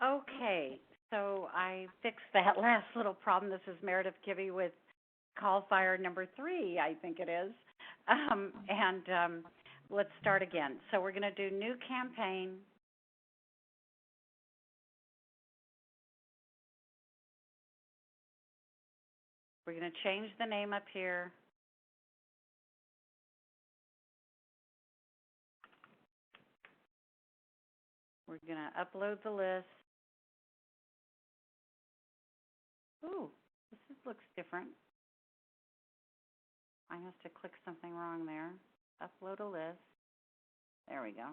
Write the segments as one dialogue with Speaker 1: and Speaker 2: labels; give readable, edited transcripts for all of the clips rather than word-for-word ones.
Speaker 1: Okay, so I fixed that last little problem. This is Meredith Kibbe with Call Fire number 3, I think it is. And let's start again. So we're going to do new campaign. We're going to change the name up here. We're going to upload the list. Ooh, looks different. I must have clicked something wrong there. Upload a list. There we go.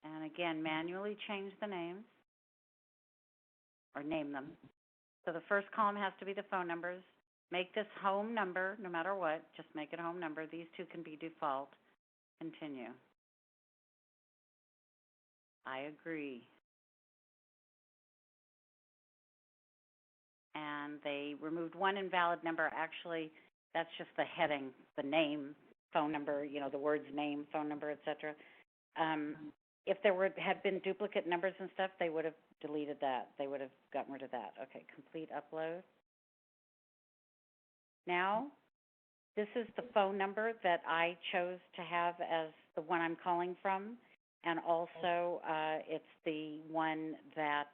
Speaker 1: And again, manually change the names or name them. So the first column has to be the phone numbers. Make this home number no matter what. Just make it home number. These two can be default. Continue. I agree. And they removed one invalid number. Actually, that's just the heading, the name, phone number, the words name, phone number, etc. If there had been duplicate numbers and stuff, they would have deleted that. They would have gotten rid of that. Okay, complete upload. Now, this is the phone number that I chose to have as the one I'm calling from, and also it's the one that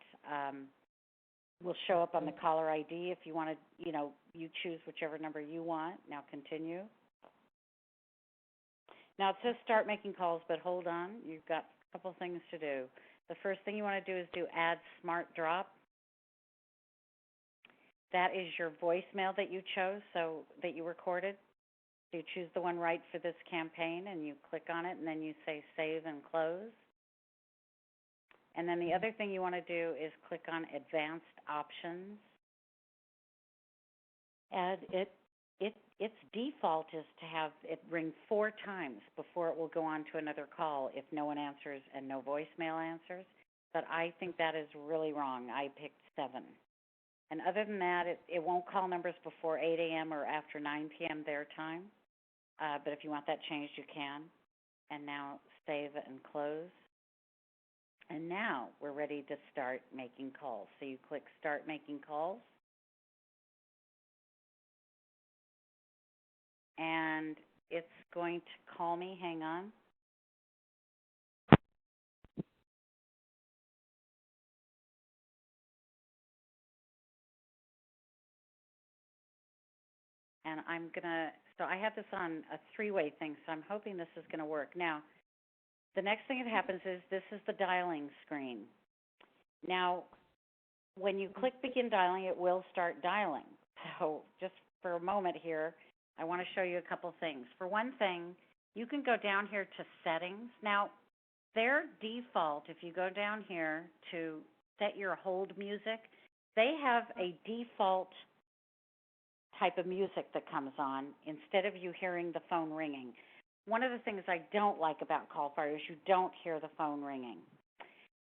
Speaker 1: will show up on the caller ID if you want to, you choose whichever number you want. Now continue. Now it says start making calls, but hold on, you've got a couple things to do. The first thing you want to do is do add smart drop. That is your voicemail that you chose, so that you recorded. So you choose the one right for this campaign, and you click on it, and then you say save and close. And then the other thing you want to do is click on advanced options. And its default is to have it ring 4 times before it will go on to another call if no one answers and no voicemail answers. But I think that is really wrong. I picked 7. And other than that, it won't call numbers before 8 a.m. or after 9 p.m. their time. But if you want that changed, you can. And now save and close. And now we're ready to start making calls. So you click Start Making Calls. And it's going to call me. Hang on. And so I have this on a 3-way thing, so I'm hoping this is going to work. Now, the next thing that happens is this is the dialing screen. Now, when you click begin dialing, it will start dialing. So just for a moment here, I want to show you a couple things. For one thing, you can go down here to settings. Now, their default, if you go down here to set your hold music, they have a default type of music that comes on instead of you hearing the phone ringing. One of the things I don't like about CallFire is you don't hear the phone ringing.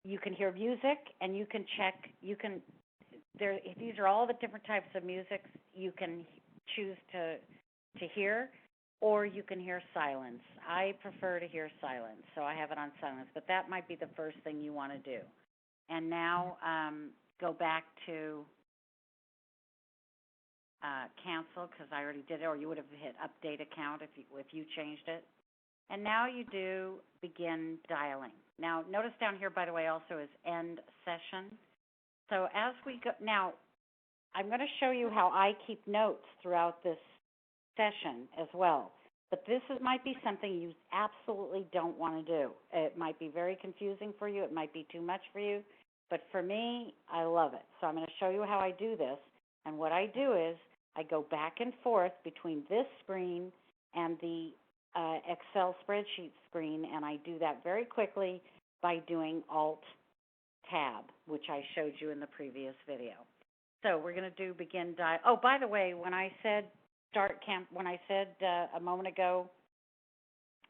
Speaker 1: You can hear music, and you can check. These are all the different types of music you can choose to hear, or you can hear silence. I prefer to hear silence, so I have it on silence. But that might be the first thing you want to do. And now go back to cancel, because I already did it, or you would have hit update account if you changed it. And now you do begin dialing. Now, notice down here, by the way, also is end session. So as we go, now I'm going to show you how I keep notes throughout this session as well. But this might be something you absolutely don't want to do. It might be very confusing for you. It might be too much for you. But for me, I love it. So I'm going to show you how I do this. And what I do is I go back and forth between this screen and the Excel spreadsheet screen, and I do that very quickly by doing Alt-Tab, which I showed you in the previous video. So we're going to do begin dial. Oh, by the way, when I said a moment ago,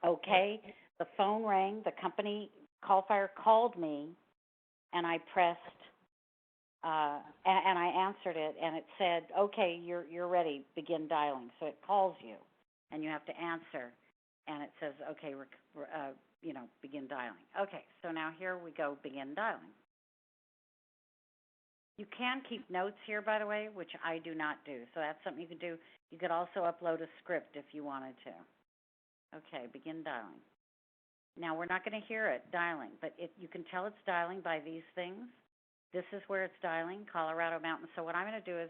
Speaker 1: okay, the phone rang, the company CallFire called me, and I pressed, and I answered it, and it said, okay, you're ready, begin dialing. So it calls you, and you have to answer, and it says, okay, begin dialing. Okay, so now here we go, begin dialing. You can keep notes here, by the way, which I do not do. So that's something you could do. You could also upload a script if you wanted to. Okay, begin dialing. Now, we're not going to hear it dialing, but you can tell it's dialing by these things. This is where it's dialing, Colorado Mountain. So what I'm going to do is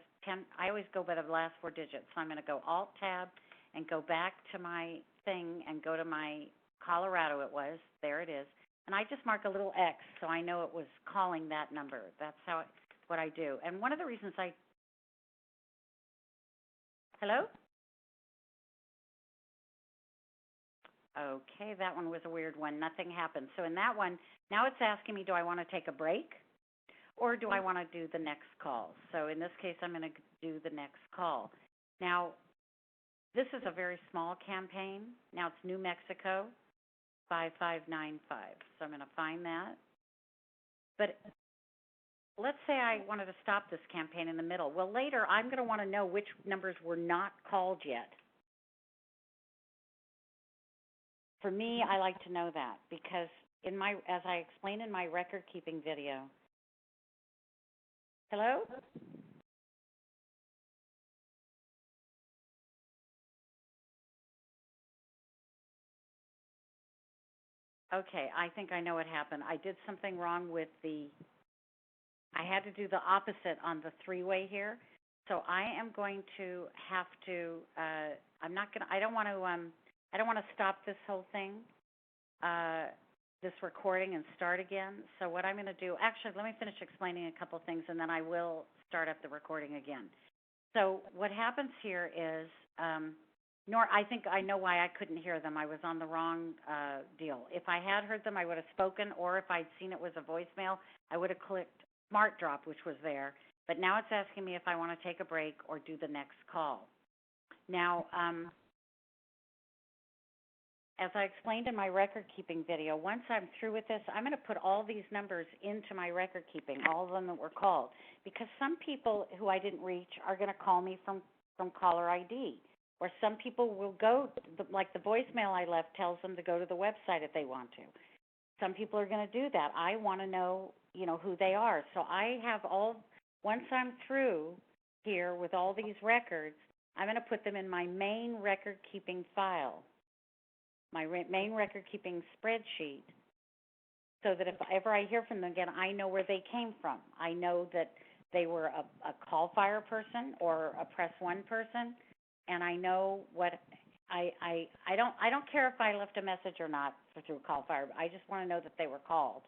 Speaker 1: I always go by the last four digits. So I'm going to go Alt-Tab and go back to my thing and go to my Colorado it was. There it is. And I just mark a little X so I know it was calling that number. That's what I do. And one of the reasons hello? Okay, that one was a weird one. Nothing happened. So in that one, now it's asking me, do I want to take a break or do I want to do the next call? So in this case, I'm going to do the next call. Now, this is a very small campaign. Now it's New Mexico 5595. So I'm going to find that. But let's say I wanted to stop this campaign in the middle. Well, later I'm going to want to know which numbers were not called yet. For me, I like to know that because as I explained in my record keeping video. Hello? Okay, I think I know what happened. I did something wrong with I had to do the opposite on the three-way here. So I am going to have to, I don't want to stop this whole thing, this recording and start again. So what I'm going to do, actually, let me finish explaining a couple things and then I will start up the recording again. So what happens here is, I think I know why I couldn't hear them. I was on the wrong deal. If I had heard them, I would have spoken, or if I'd seen it was a voicemail, I would have clicked Smart Drop, which was there. But now it's asking me if I want to take a break or do the next call. Now, as I explained in my record-keeping video, once I'm through with this, I'm going to put all these numbers into my record-keeping, all of them that were called, because some people who I didn't reach are going to call me from caller ID, or some people will go, like the voicemail I left tells them to go to the website if they want to. Some people are going to do that. I want to know, who they are. So I have once I'm through here with all these records, I'm going to put them in my main record-keeping file, my main record-keeping spreadsheet, so that if ever I hear from them again, I know where they came from. I know that they were a CallFire person or a Press 1 person, and I know what I don't care if I left a message or not through CallFire. I just want to know that they were called.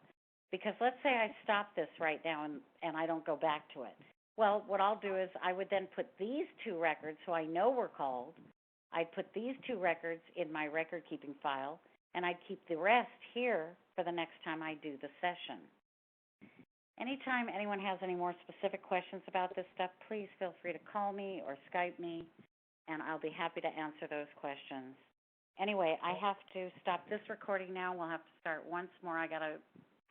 Speaker 1: Because let's say I stop this right now and I don't go back to it. Well, what I'll do is I would then put these two records, so I know we're called. I'd put these two records in my record-keeping file, and I'd keep the rest here for the next time I do the session. Anytime anyone has any more specific questions about this stuff, please feel free to call me or Skype me, and I'll be happy to answer those questions. Anyway, I have to stop this recording now. We'll have to start once more. I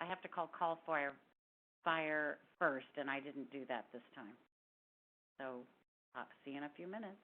Speaker 1: have to call CallFire first, and I didn't do that this time. So see you in a few minutes.